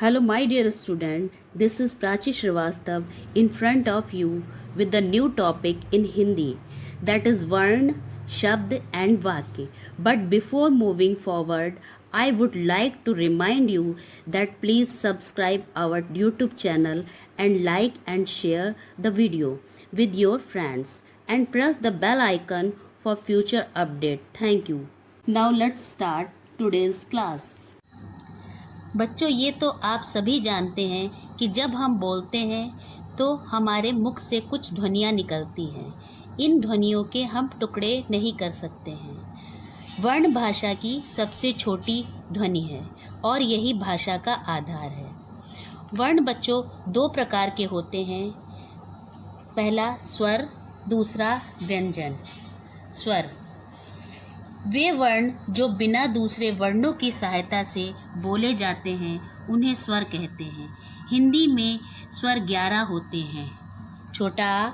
Hello, my dear student. This is Prachi Srivastav in front of you with the new topic in Hindi, that is Varn, Shabd and Vakya. But before moving forward, I would like to remind you that please subscribe our YouTube channel and like and share the video with your friends and press the bell icon for future update. Thank you. Now let's start today's class. बच्चों, ये तो आप सभी जानते हैं कि जब हम बोलते हैं तो हमारे मुख से कुछ ध्वनियाँ निकलती हैं। इन ध्वनियों के हम टुकड़े नहीं कर सकते हैं। वर्ण भाषा की सबसे छोटी ध्वनि है और यही भाषा का आधार है। वर्ण बच्चों दो प्रकार के होते हैं। पहला स्वर, दूसरा व्यंजन। स्वर वे वर्ण जो बिना दूसरे वर्णों की सहायता से बोले जाते हैं उन्हें स्वर कहते हैं। हिंदी में स्वर 11 होते हैं। छोटा आ,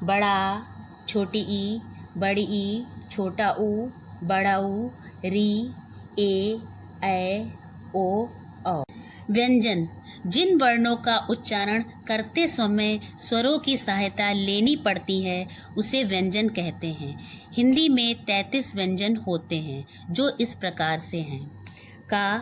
बड़ा आ, छोटी ई, बड़ी ई, छोटा ऊ, बड़ा ऊ, री, ए, ओ, औ। व्यंजन जिन वर्णों का उच्चारण करते समय स्वरों की सहायता लेनी पड़ती है उसे व्यंजन कहते हैं। हिंदी में 33 व्यंजन होते हैं जो इस प्रकार से हैं। का,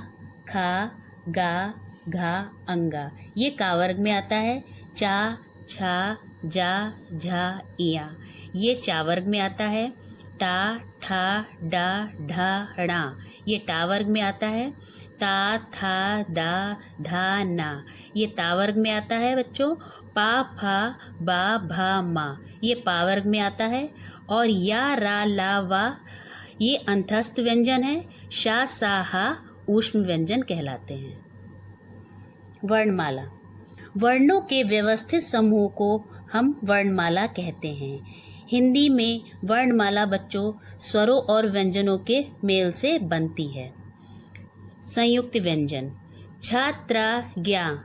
खा, गा, घा, अंगा ये का वर्ग में आता है। चा, छा, जा, झा, इया ये चा वर्ग में आता है। टा, ठा, डा, ढा, णा ये टा वर्ग में आता है। ता, था, दा, धा, ना ये ता वर्ग में आता है बच्चों। पा, फा, बा, भा, मा ये पा वर्ग में आता है। और या, रा, ला, वा ये अंतस्थ व्यंजन है। शा, सा, हा ऊष्म व्यंजन कहलाते हैं। वर्णमाला वर्णों के व्यवस्थित समूह को हम वर्णमाला कहते हैं। हिंदी में वर्णमाला बच्चों स्वरों और व्यंजनों के मेल से बनती है। संयुक्त व्यंजन छात्रा, ज्ञा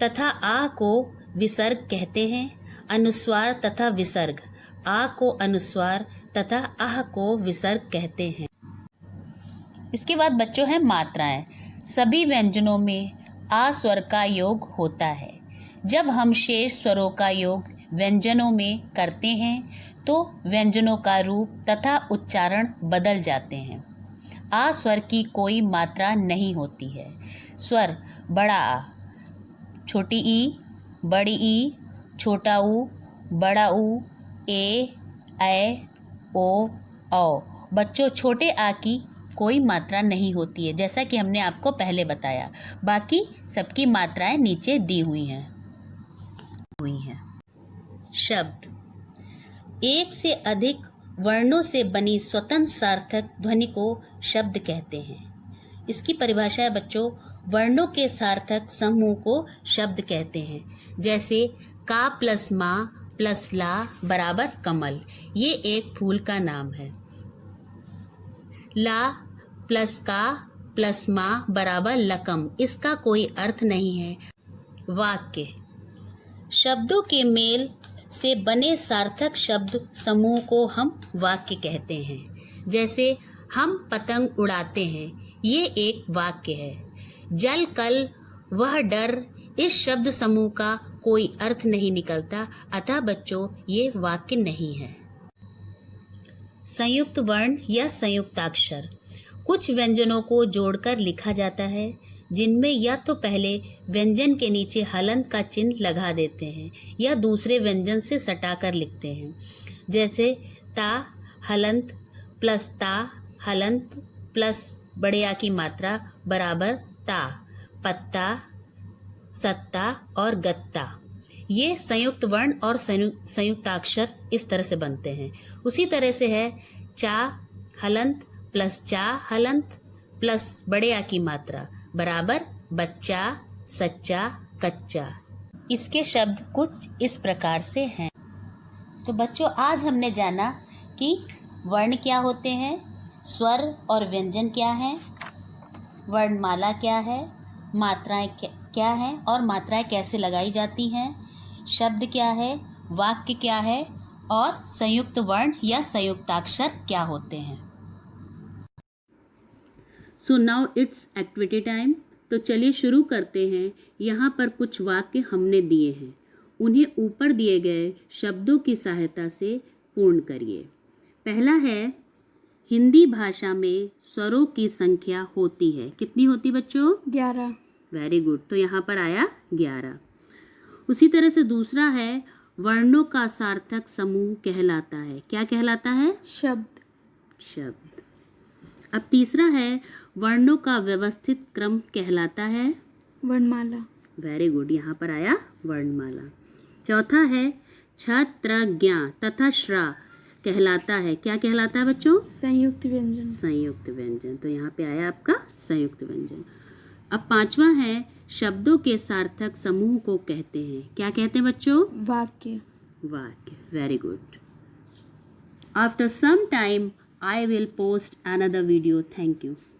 तथा आ को विसर्ग कहते हैं। अनुस्वार तथा विसर्ग आ को अनुस्वार तथा आह को विसर्ग कहते हैं। इसके बाद बच्चों है मात्राएं। सभी व्यंजनों में आ स्वर का योग होता है। जब हम शेष स्वरों का योग व्यंजनों में करते हैं तो व्यंजनों का रूप तथा उच्चारण बदल जाते हैं। आ स्वर की कोई मात्रा नहीं होती है। स्वर बड़ा आ, छोटी ई, बड़ी ई, छोटा ऊ, बड़ा ऊ, ए, ओ, औ। बच्चों छोटे आ की कोई मात्रा नहीं होती है, जैसा कि हमने आपको पहले बताया। बाकी सबकी मात्राएं नीचे दी हुई हैं। शब्द एक से अधिक वर्णों से बनी स्वतंत्र सार्थक ध्वनि को शब्द कहते हैं। इसकी परिभाषा है बच्चों, वर्णों के सार्थक समूह को शब्द कहते हैं। जैसे का प्लस मा प्लस ला बराबर कमल, ये एक फूल का नाम है। ला प्लस का प्लस मा बराबर लकम, इसका कोई अर्थ नहीं है। वाक्य शब्दों के मेल से बने सार्थक शब्द समूह को हम वाक्य कहते हैं। जैसे हम पतंग उड़ाते हैं, ये एक वाक्य है। जल, कल, वह, डर इस शब्द समूह का कोई अर्थ नहीं निकलता, अतः बच्चों ये वाक्य नहीं है। संयुक्त वर्ण या संयुक्ताक्षर कुछ व्यंजनों को जोड़कर लिखा जाता है, जिनमें या तो पहले व्यंजन के नीचे हलंत का चिन्ह लगा देते हैं या दूसरे व्यंजन से सटाकर लिखते हैं। जैसे ता हलंत प्लस ता हलंत प्लस बड़े आ की मात्रा बराबर ता, पत्ता, सत्ता और गत्ता। ये संयुक्त वर्ण और संयुक्ताक्षर इस तरह से बनते हैं। उसी तरह से है चा हलंत प्लस चा हलंत प्लस बड़े आ की मात्रा बराबर बच्चा, सच्चा, कच्चा। इसके शब्द कुछ इस प्रकार से हैं। तो बच्चों आज हमने जाना कि वर्ण क्या होते हैं, स्वर और व्यंजन क्या हैं, वर्णमाला क्या है, मात्राएं क्या हैं और मात्राएं कैसे लगाई जाती हैं, शब्द क्या है, वाक्य क्या है और संयुक्त वर्ण या संयुक्ताक्षर क्या होते हैं। So now it's activity time. तो चलिए शुरू करते हैं। यहाँ पर कुछ वाक्य हमने दिए हैं, उन्हें ऊपर दिए गए शब्दों की सहायता से पूर्ण करिए। पहला है, हिंदी भाषा में स्वरों की संख्या होती है। कितनी होती बच्चों? 11। वेरी गुड, तो यहाँ पर आया 11। उसी तरह से दूसरा है, वर्णों का सार्थक समूह कहलाता है। क्या कहलाता है? शब्द। शब्द। अब तीसरा है, वर्णों का व्यवस्थित क्रम कहलाता है। वर्णमाला। वेरी गुड, यहाँ पर आया वर्णमाला। चौथा है, छ, त्र, ज्ञ तथा श्रा कहलाता है। क्या कहलाता है बच्चों? संयुक्त व्यंजन। संयुक्त व्यंजन, तो यहाँ पे आया आपका संयुक्त व्यंजन। अब पांचवा है, शब्दों के सार्थक समूह को कहते हैं। क्या कहते हैं बच्चों? वाक्य। वाक्य। Very good. After some time I will post another video. Thank you.